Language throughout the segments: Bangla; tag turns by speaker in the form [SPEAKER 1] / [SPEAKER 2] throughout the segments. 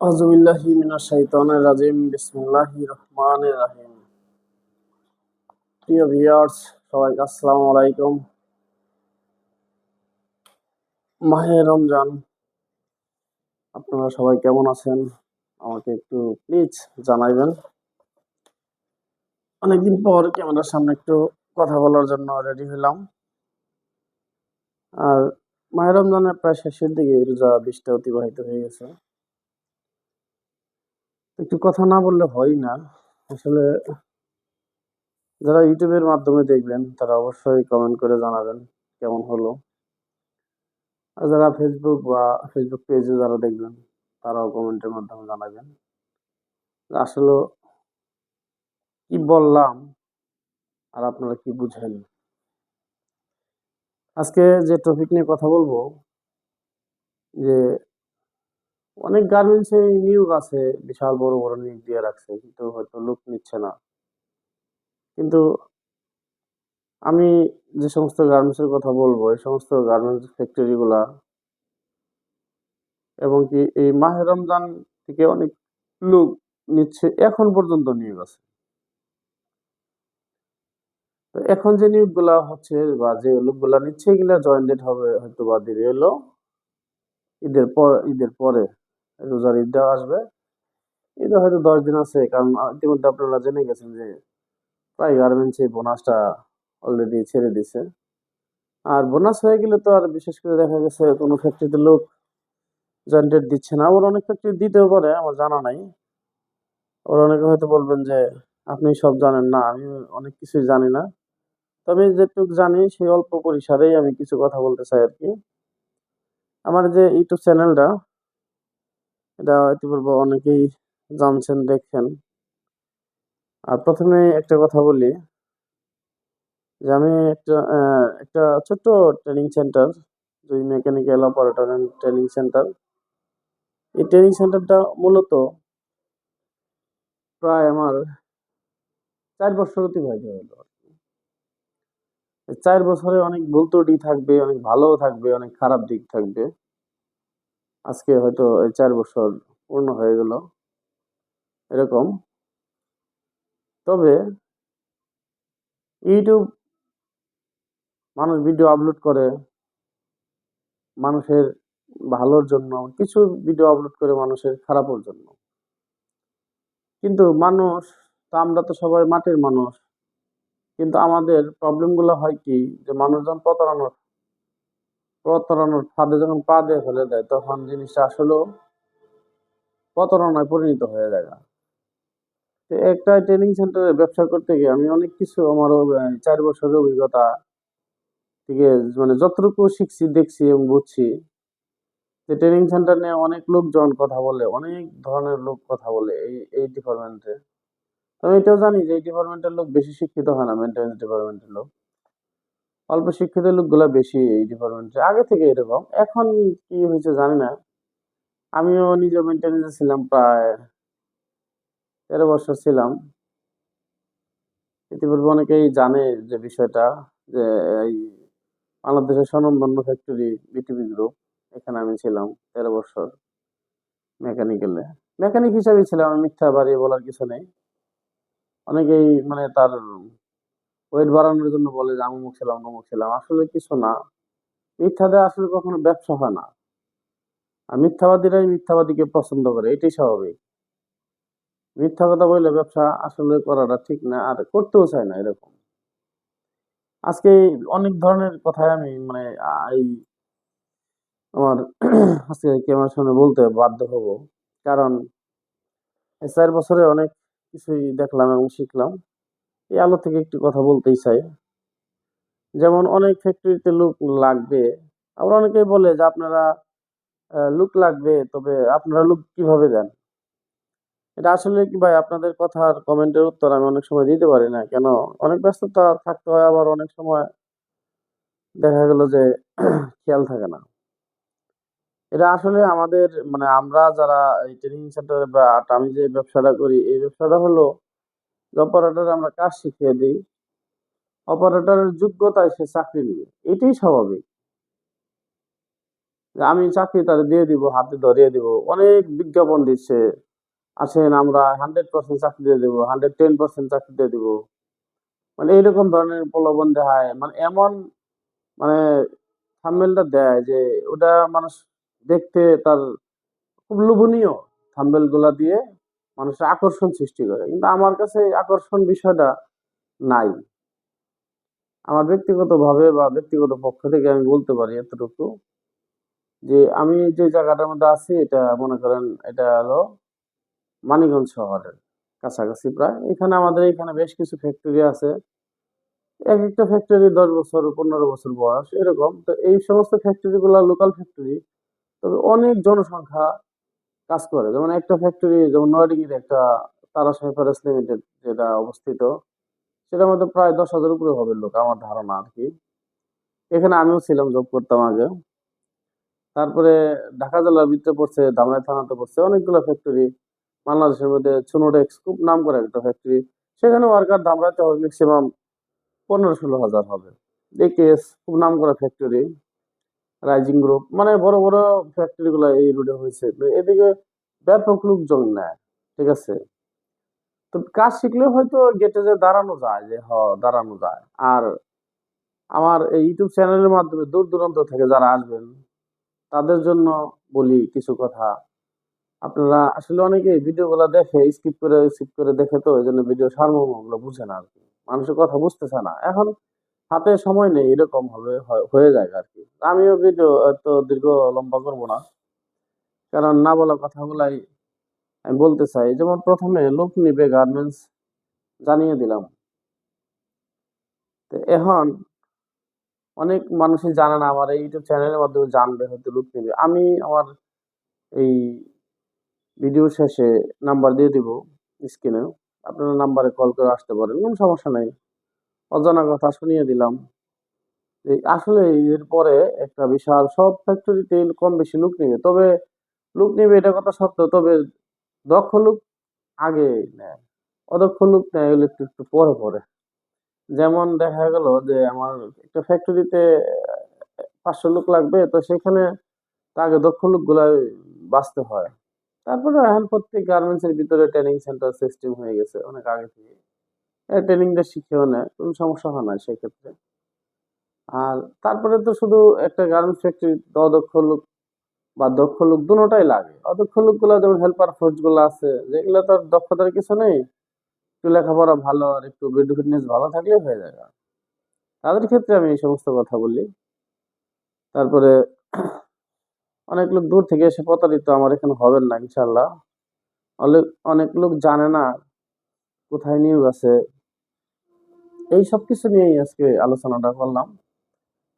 [SPEAKER 1] আউযুবিল্লাহি মিনাশ শাইতানির রাজিম। বিসমিল্লাহির রহমানির রহিম। প্রিয় ভিউয়ার্স, সবাইকে আসসালামু আলাইকুম। মাহে রমজান, আপনারা সবাই কেমন আছেন? আমাকে একটু প্লিজ জানাইবেন। অনেকদিন পর ক্যামেরার সামনে একটু কথা বলার জন্য রেডি হলাম। আর মাহে রমজানের প্রায় শেষের দিকে রোজা 20টা অতিবাহিত হয়ে গেছে। একটু কথা না বললে হয় না। আসলে যারা ইউটিউবের মাধ্যমে দেখবেন তারা অবশ্যই কমেন্ট করে জানাবেন কেমন হলো। আর যারা ফেসবুক পেজে যারা দেখবেন তারাও কমেন্টের মাধ্যমে জানাবেন যে আসলে কি বললাম আর আপনারা কি বুঝেন। আজকে যে টপিক নিয়ে কথা বলবো, যে অনেক গার্মেন্টসে নিয়োগ আছে, বিশাল বড় বড় নিয়োগ দিয়ে রাখছে, কিন্তু হয়তো লোক নিচ্ছে না। কিন্তু আমি যে সমস্ত গার্মেন্টসের কথা বলবো, এই সমস্ত গার্মেন্টস ফ্যাক্টরি গুলা এবং কি এই মাহে রমজান থেকে অনেক লোক নিচ্ছে, এখন পর্যন্ত নিয়োগ আছে। তো এখন যে নিয়োগগুলা হচ্ছে বা যে লোকগুলা নিচ্ছে, এগুলা জয়েন্টেড হবে হয়তো বা দেরি হলো ঈদের পরে। রোজার ঈদটা আসবে, ঈদে হয়তো 10 দিন আছে, কারণ ইতিমধ্যে আপনারা জেনে গেছেন যে প্রায় গার্মেন্টস এই বোনাসটা অলরেডি ছেড়ে দিছে। আর বোনাস হয়ে গেলে তো আর বিশেষ করে দেখা গেছে কোনো ফ্যাক্টরিতে লোক জয়েন্টেড দিচ্ছে না। আবার অনেক ফ্যাক্টরি দিতেও পারে, আমার জানা নাই। আবার অনেকে হয়তো বলবেন যে আপনি সব জানেন না। আমি অনেক কিছুই জানি না, তবে যেটুকু জানি সেই অল্প পরিসরেই আমি কিছু কথা বলতে চাই আর কি। আমার যে ইউটিউব চ্যানেলটা, এটা ইতিপূর্বে অনেকেই জানছেন, দেখছেন। আর প্রথমে একটা কথা বলি যে আমি একটা ছোট্ট ট্রেনিং সেন্টার, দুই মেকানিক্যাল অপারেটর ট্রেনিং সেন্টার। এই ট্রেনিং সেন্টারটা মূলত প্রায় আমার 4 বছর অতিবাহিত হলো। এই 4 বছরে অনেক ভুল ত্রুটি থাকবে, অনেক ভালোও থাকবে, অনেক খারাপ দিক থাকবে। আজকে হয়তো এই 4 বছর পূর্ণ হয়ে গেল এরকম। তবে ইউটিউব, মানুষ ভিডিও আপলোড করে মানুষের ভালোর জন্য, কিছু ভিডিও আপলোড করে মানুষের খারাপের জন্য। কিন্তু মানুষ, তো আমরা তো সবাই মাটির মানুষ। কিন্তু আমাদের প্রবলেম গুলো হয় কি, যে মানুষজন প্রতারণার ফাঁদে যখন পা দিয়ে ফেলে দেয়, তখন জিনিসটা আসলেও প্রতারণায় পরিণত হয়ে যায়। তো একটা ট্রেনিং সেন্টারে ব্যবসা করতে গিয়ে আমি অনেক কিছু আমার 4 বছরের অভিজ্ঞতা থেকে, মানে যতটুকু শিখছি, দেখছি এবং বুঝছি, যে ট্রেনিং সেন্টার নিয়ে অনেক লোকজন কথা বলে, অনেক ধরনের লোক কথা বলে এই ডিপার্টমেন্টে। আমি এটাও জানি যে এই ডিপার্টমেন্টের লোক বেশি শিক্ষিত হয় না, মেনটেন্যান্স ডিপার্টমেন্টের লোক। অল্প শিক্ষিত লোকগুলা বেশি এই ডিপার্টমেন্টে, আগে থেকে এরকম। এখন কি হয়েছে জানি না। আমিও নিজে মেনটেন্যান্সে ছিলাম, প্রায় 13 বছর ছিলাম। ইতিপূর্বে অনেকেই জানে যে বিষয়টা, যে এই বাংলাদেশের স্বনামধন্য ফ্যাক্টরি বিটিভি গ্রুপ, এখানে আমি ছিলাম 13 বছর মেকানিক্যালে। মেকানিক হিসাবে ছিলাম, আমি মিথ্যা বাড়িয়ে বলার কিছু নেই। অনেকেই মানে তার ওয়েট বাড়ানোর জন্য বলে যে আমি অমুক ছিলাম তমুক ছিলাম, আসলে কিছু না। মিথ্যা দেওয়া আসলে কখনো ব্যবসা হয় না। আর মিথ্যাবাদীরাই মিথ্যাবাদীকে পছন্দ করে, এটাই স্বাভাবিক। মিথ্যা কথা বললে ব্যবসা আসলে করাটা ঠিক না, আর করতেও চায় না এরকম। আজকে অনেক ধরনের কথাই আমি মানে এই আমার আজকে ক্যামেরার সামনে বলতে বাধ্য হব, কারণ এই 4 বছরে অনেক কিছুই দেখলাম এবং শিখলাম। এই আলো থেকে একটু কথা বলতেই চাই। যেমন অনেক ফ্যাক্টরিতে লোক লাগবে, আবার অনেকেই বলে যে আপনারা লোক লাগবে, তবে আপনারা লোক কিভাবে দেন? এটা আসলে কি ভাই, আপনাদের কথার কমেন্টের উত্তর আমি অনেক সময় দিতে পারি না। কেন? অনেক ব্যস্ততা থাকতে হয়, আবার অনেক সময় দেখা গেল যে খেয়াল থাকে না। এটা আসলে আমাদের মানে আমরা যারা এই ট্রেনিং সেন্টারে বা আমি যে ব্যবসাটা করি, এই ব্যবসাটা হলো অপারেটর আমরা কাজ শিখিয়ে দিই। অপারেটরের যোগ্যতায় সে চাকরি নিবে, এটাই স্বাভাবিক। যে আমি চাকরি তাদের দিয়ে দিব, হাতে ধরিয়ে দিব, অনেক বিজ্ঞাপন দিচ্ছে, আসেন আমরা 100% চাকরি দিয়ে দিব, 110% চাকরি দিয়ে দিব, মানে এইরকম ধরনের প্রলোভন দেখায়, মানে এমন মানে থাম্বনেলটা দেয় যে ওটা মানুষ দেখতে তার খুব লোভনীয়, থাম্বনেল গুলা দিয়ে মানুষের আকর্ষণ সৃষ্টি করে, কিন্তু আমার কাছে এই আকর্ষণ বিষয়টা নাই। আমার ব্যক্তিগত ভাবে বা ব্যক্তিগত পক্ষ থেকে আমি বলতে পারি এতটুকু, যে আমি যে জায়গাটার মধ্যে আছি এটা মনে করেন এটা হলো মানিকগঞ্জ শহরের কাছাকাছি প্রায়। এখানে আমাদের এখানে বেশ কিছু ফ্যাক্টরি আছে। এক একটা ফ্যাক্টরি 10 বছর 15 বছর বয়স এরকম। তো এই সমস্ত ফ্যাক্টরি গুলা লোকাল ফ্যাক্টরি, তবে অনেক জনসংখ্যা কাজ করে। যেমন একটা ফ্যাক্টরি, যেমন নয়াডিঙ্গির একটা তারা সাইফারেস লিমিটেড যেটা অবস্থিত, সেটার মধ্যে প্রায় 10,000 উপরে হবে লোক আমার ধারণা আর কি। এখানে আমিও ছিলাম, জব করতাম আগে। তারপরে ঢাকা জেলার ভিতরে পড়ছে, ধামরাই থানাতে পড়ছে অনেকগুলো ফ্যাক্টরি। বাংলাদেশের মধ্যে সোনোটেক্স খুব নাম করা একটা ফ্যাক্টরি, সেখানে ওয়ার্কার ধামরাইতে হবে ম্যাক্সিমাম 15-16 হাজার হবে। একেএস খুব নাম করা ফ্যাক্টরি, রাইজিং গ্রুপ, মানে বড় বড় ফ্যাক্টরি গুলো এই রোডে হয়েছে। তো এদিকে ব্যাপক লোকজন নেয়, ঠিক আছে। তো কাজ শিখলে হয়তো গেটে যে দাঁড়ানো যায়, যে দাঁড়ানো যায়। আর আমার এই ইউটিউব চ্যানেলের মাধ্যমে দূর দূরান্ত থেকে যারা আসবেন তাদের জন্য বলি কিছু কথা। আপনারা আসলে অনেকে ভিডিও গুলা দেখে স্কিপ করে দেখে, তো এই জন্য ভিডিও সারমর্ম গুলো বুঝে না আর কি, মানুষের কথা বুঝতেছে না। এখন হাতে সময় নেই, এরকম হবে হয়ে যায় আর কি। আমিও ভিডিও এত দীর্ঘ লম্বা করব না, কারণ না বলা কথাগুলাই আমি বলতে চাই। যেমন প্রথমে লোক নিবে গার্মেন্টস জানিয়ে দিলাম। তো এখন অনেক মানুষই জানে না, আমার এই ইউটিউব চ্যানেলের মাধ্যমে জানবে, হয়তো লোক নিবে। আমি আমার এই ভিডিও শেষে নাম্বার দিয়ে দিব স্ক্রিনে, আপনারা নাম্বারে কল করে আসতে পারেন, কোনো সমস্যা নাই। অজানা কথা শুনিয়ে দিলাম। এই আসলে এর পরে একটা বিশাল সব ফ্যাক্টরিতে কম বেশি লোক নিবে, তবে লোক নিবে এটা কথা সত্য, তবে দক্ষ লোক আগে নেয়, অদক্ষ লোক নেয় হলো একটু একটু পরে পরে। যেমন দেখা গেল যে আমার একটা ফ্যাক্টরিতে 500 লোক লাগবে, তো সেখানে আগে দক্ষ লোকগুলা বাঁচতে হয়। তারপরে এখন প্রত্যেক গার্মেন্টস এর ভিতরে ট্রেনিং সেন্টার সিস্টেম হয়ে গেছে অনেক আগে থেকে, ট্রেনিংটা শিখেও নেয়, কোনো সমস্যা হয় না সেক্ষেত্রে। আর তারপরে তো শুধু একটা গার্মেন্টস ফ্যাক্টরি অদক্ষ লোক বা দক্ষ লোক দুটোটাই লাগে। অদক্ষ লোকগুলা যেমন হেল্পার ফোর্স গুলো আছে, যেগুলো তার দক্ষতার কিছু নেই, একটু লেখাপড়া ভালো আর একটু বডি ফিটনেস ভালো থাকলে হয়ে যায়, তাদের ক্ষেত্রে আমি এই সমস্ত কথা বলি। তারপরে অনেক লোক দূর থেকে এসে প্রতারিত আমার এখানে হবেন না ইনশাল্লাহ। অনেক অনেক লোক জানে না কোথায় নিয়োগ আছে, এই সব কিছু নিয়েই আজকে আলোচনাটা করলাম।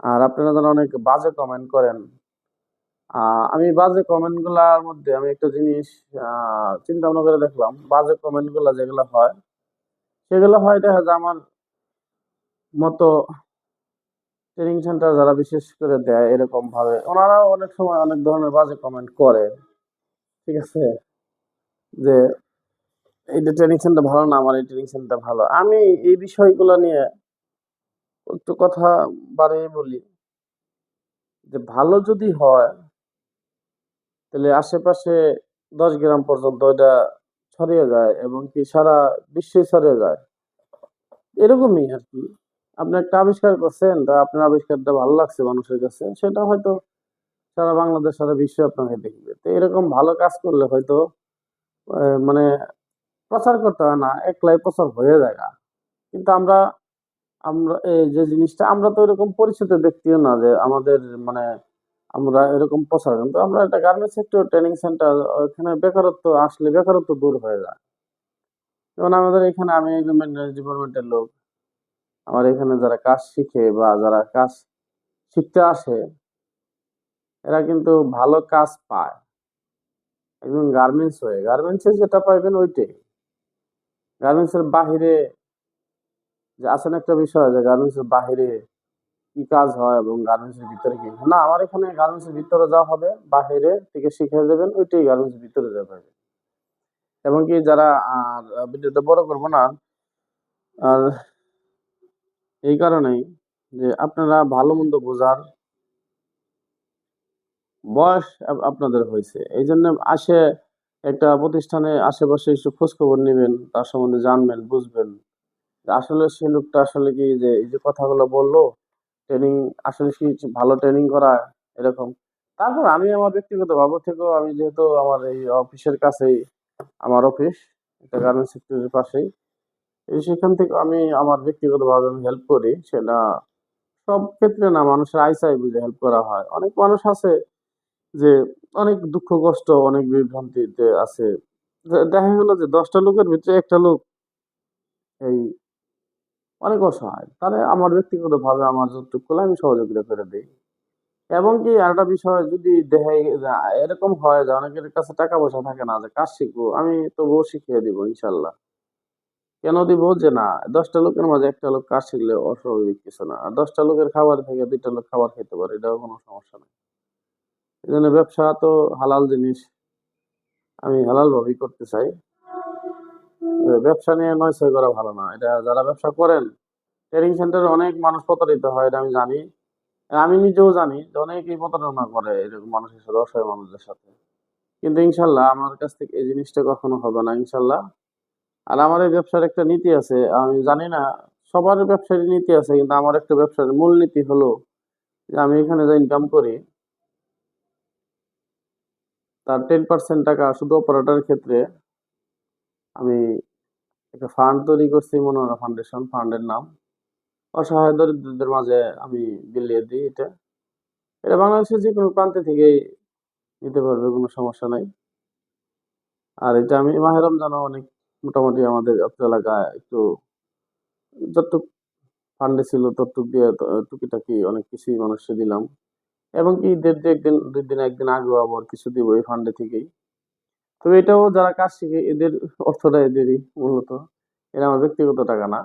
[SPEAKER 1] আর আপনারা যারা অনেক বাজে কমেন্ট করেন, আমি বাজে কমেন্ট গুলার মধ্যে আমি একটা জিনিস চিন্তা ভাবনা করে দেখলাম, বাজে কমেন্ট গুলা যেগুলো হয় সেগুলো হয় দেখা যায় আমার মতো ট্রেনিং সেন্টার যারা বিশেষ করে দেয় এরকম ভাবে, ওনারাও অনেক সময় অনেক ধরনের বাজে কমেন্ট করে, ঠিক আছে। যে এই যে ট্রেনিং সেন্টার ভালো না, আমার এই ট্রেনিং সেন্টার ভালো। আমি এই বিষয়গুলো নিয়ে একটু কথা বাড়িয়ে বলি, যে ভালো যদি হয় তাহলে আশেপাশে 10 গ্রাম পর্যন্ত এটা ছড়িয়ে যায়, এবং কি সারা বিশ্বে ছড়িয়ে যায়, এরকমই আর কি। আপনি একটা আবিষ্কার করছেন, তা আপনার আবিষ্কারটা ভালো লাগছে মানুষের কাছে, সেটা হয়তো সারা বাংলাদেশ সারা বিশ্ব আপনাকে দেখবে। তো এরকম ভালো কাজ করলে হয়তো মানে প্রচার করতে হয় না, একলাই প্রচার হয়ে যায়। কিন্তু আমরা আমরা এই যে জিনিসটা, আমরা তো এরকম পরিচিত ব্যক্তিও না যে আমাদের মানে আমরা এরকম প্রচার, কিন্তু আমরা একটা গার্মেন্টস সেক্টর ট্রেনিং সেন্টার, ওখানে বেকারত্ব আসলে বেকারত্ব দূর হয়ে যায়। যেমন আমাদের এখানে, আমি একজন মেনটেন্যান্স ডিপার্টমেন্টের লোক, আমার এখানে যারা কাজ শিখে বা যারা কাজ শিখতে আসে, এরা কিন্তু ভালো কাজ পায়। একজন গার্মেন্টস হয়ে গার্মেন্টসে যেটা পাইবেন ওইটাই। গার্মেন্টস এর বাহিরে যে আছেন একটা বিষয়, যে গার্মেন্টস এর বাহিরে কি কাজ হয় এবং গার্মেন্টস এর ভিতরে কি না, আমার এখানে গার্মেন্টস এর ভিতরে যা হবে বাহিরে থেকে শিখে যাবেন ওইটাই গার্মেন্টস এর ভিতরে যাবে। এবং কি যারা, আর ভিডিওটা বড় করবো না, আর এই কারণেই যে আপনারা ভালো মন্দ বয়স আপনাদের হয়েছে। এই জন্য আসে একটা প্রতিষ্ঠানে আশেপাশে একটু খোঁজ খবর নেবেন, তার সম্বন্ধে জানবেন, বুঝবেন। যে আসলে সে লোকটা আসলে কি যে এই যে কথাগুলো বললো, ট্রেনিং আসলে কি ভালো ট্রেনিং করা এরকম। তারপর আমি আমার ব্যক্তিগত ভাবে থেকেও আমি যেহেতু আমার এই অফিসের কাছেই আমার অফিস, একটা গার্মেন্টস ফ্যাক্টরির পাশেই। সেখান থেকে আমি আমার ব্যক্তিগতভাবে আমি হেল্প করি। সেটা সব ক্ষেত্রে না, মানুষের আইসায় বুঝে হেল্প করা হয়। অনেক মানুষ আছে যে অনেক দুঃখ কষ্ট, অনেক বিভ্রান্তিতে আছে। দেখা গেল যে ১০ টা লোকের ভিতরে একটা লোক এই অনেক অসহায়। তাহলে আমার ব্যক্তিগতভাবে আমার যতটুকু করলে আমি সহযোগিতা করে দেই। এবং কি আরেকটা বিষয় যদি দেখা এরকম হয় যে অনেকের কাছে টাকা পয়সা থাকে না যে কাজ শিখবো, আমি তবুও শিখিয়ে দিব ইনশাল্লাহ। কেন দিব? যে না, ১০ টা লোকের মাঝে একটা লোক কাজ শিখলে অস্বাভাবিক কিছু না। আর ১০ টা লোকের খাবার থেকে ২ টা লোক খাবার খেতে পারে, এটাও কোনো সমস্যা নাই। এজন্য ব্যবসা তো হালাল জিনিস। আমি হালাল ভাবেই করতে চাই। ব্যবসা নিয়ে নয়-ছয় করা ভালো না। এটা যারা ব্যবসা করেন, ট্রেনিং সেন্টারে অনেক মানুষ প্রতারিত হয়, এটা আমি জানি। আমি নিজেও জানি যে অনেকেই প্রতারণা করে এরকম মানুষের সাথে, অসহায় মানুষদের সাথে। কিন্তু ইনশাল্লাহ আমার কাছ থেকে এই জিনিসটা কখনো হবে না ইনশাল্লাহ। আর আমার এই ব্যবসার একটা নীতি আছে। আমি জানি না সবার ব্যবসারই নীতি আছে, কিন্তু আমার একটা ব্যবসার মূলনীতি হলো যে আমি এখানে যা ইনকাম করি তার 10% টাকা শুধু অপারেটরের ক্ষেত্রে আমি একটা ফান্ড তৈরি করছি, মনোহরা ফাউন্ডেশন ফান্ডের নাম। অসহায় দরিদ্রদের মাঝে আমি বিলিয়ে দিই এটা। এটা বাংলাদেশের যেকোনো প্রান্তে থেকেই নিতে পারবে, কোনো সমস্যা নাই। আর এটা আমি মাহে রমজানও অনেক মোটামুটি আমাদের অত্র এলাকায় একটু যতটুক ফান্ডে ছিল ততটুক দিয়ে টুকিটাকি অনেক কিছুই মানুষকে দিলাম। এবং কি ঈদের ২ দিন ১ দিন আগেও আবার কিছু দিব এই ফান্ডে থেকেই। তবে এটাও যারা কাজ শিখে এদের অর্থটা এদেরই মূলত। এটা আমার ব্যক্তিগত টাকা না।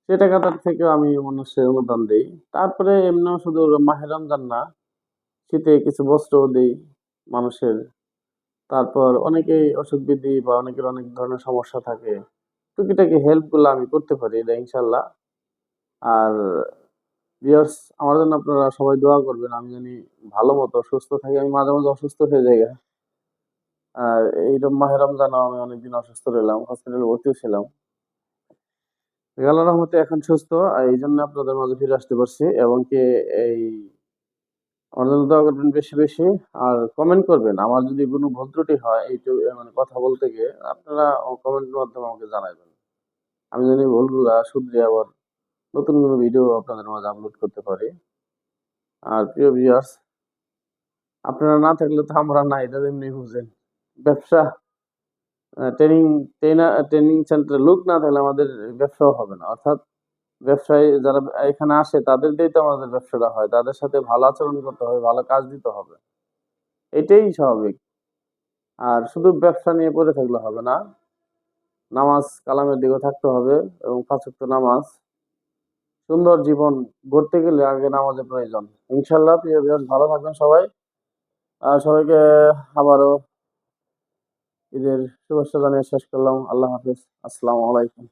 [SPEAKER 1] সে টাকাটার থেকেও আমি মানুষের অনুদান দেই। তারপরে এমনিও শুধু মাহে রমজান না, শীতে কিছু বস্ত্রও দেই মানুষের। তারপর অনেকেই অসুখ-বিধি বা অনেকের অনেক ধরনের সমস্যা থাকে। টুকিটাকি হেল্প গুলা আমি করতে পারি, এটা ইনশাআল্লাহ। আর ভিউয়ার্স, আমার জন্য আপনারা সবাই দোয়া করবেন। আমি জানি ভালো মতো সুস্থ থাকি। আমি মাঝে, মাঝে অসুস্থ হয়ে যাই। আর এই মাহে রমজানেও আমি অনেকদিন অসুস্থ রইলাম। হসপিটালে ভর্তিও ছিলাম। আল্লাহর রহমতে এখন সুস্থ। এইজন্য আপনাদের মাঝে ফিরে আসতে পারছি। এবং কি এই আমার জন্য দোয়া করবেন বেশি, বেশি। আর কমেন্ট করবেন। আমার যদি কোনো ভুল ত্রুটি হয় মানে কথা বলতে গিয়ে আপনারা কমেন্টের মাধ্যমে আমাকে জানাইবেন। আমি যেন এই ভুলগুলা শুধরে আবার নতুন কোনো ভিডিও আপনাদের মাঝে আপলোড করতে পারি। আর প্রিয় ভিউয়ার্স, আপনারা না থাকলে তো আমরা নাই, এটা তো এমনি বুঝেন। ব্যবসা ট্রেনিং সেন্টারে লোক না থাকলে আমাদের ব্যবসাও হবে না। অর্থাৎ ব্যবসায়ী যারা এখানে আসে তাদের দিয়েই তো আমাদের ব্যবসাটা হয়। তাদের সাথে ভালো আচরণ করতে হবে, ভালো কাজ দিতে হবে। এটাই স্বাভাবিক। আর শুধু ব্যবসা নিয়ে পড়ে থাকলে হবে না। নামাজ কালামের দিকেও থাকতে হবে এবং ৫ ওয়াক্ত নামাজ। সুন্দর জীবন গড়তে গেলে আগে নামাজের প্রয়োজন। ইনশাআল্লাহ প্রিয় ভিউয়ার্স, ভালো থাকবেন সবাই। সবাইকে আবারও ঈদের শুভেচ্ছা জানিয়ে শেষ করলাম। আল্লাহ হাফেজ। আসসালামু আলাইকুম।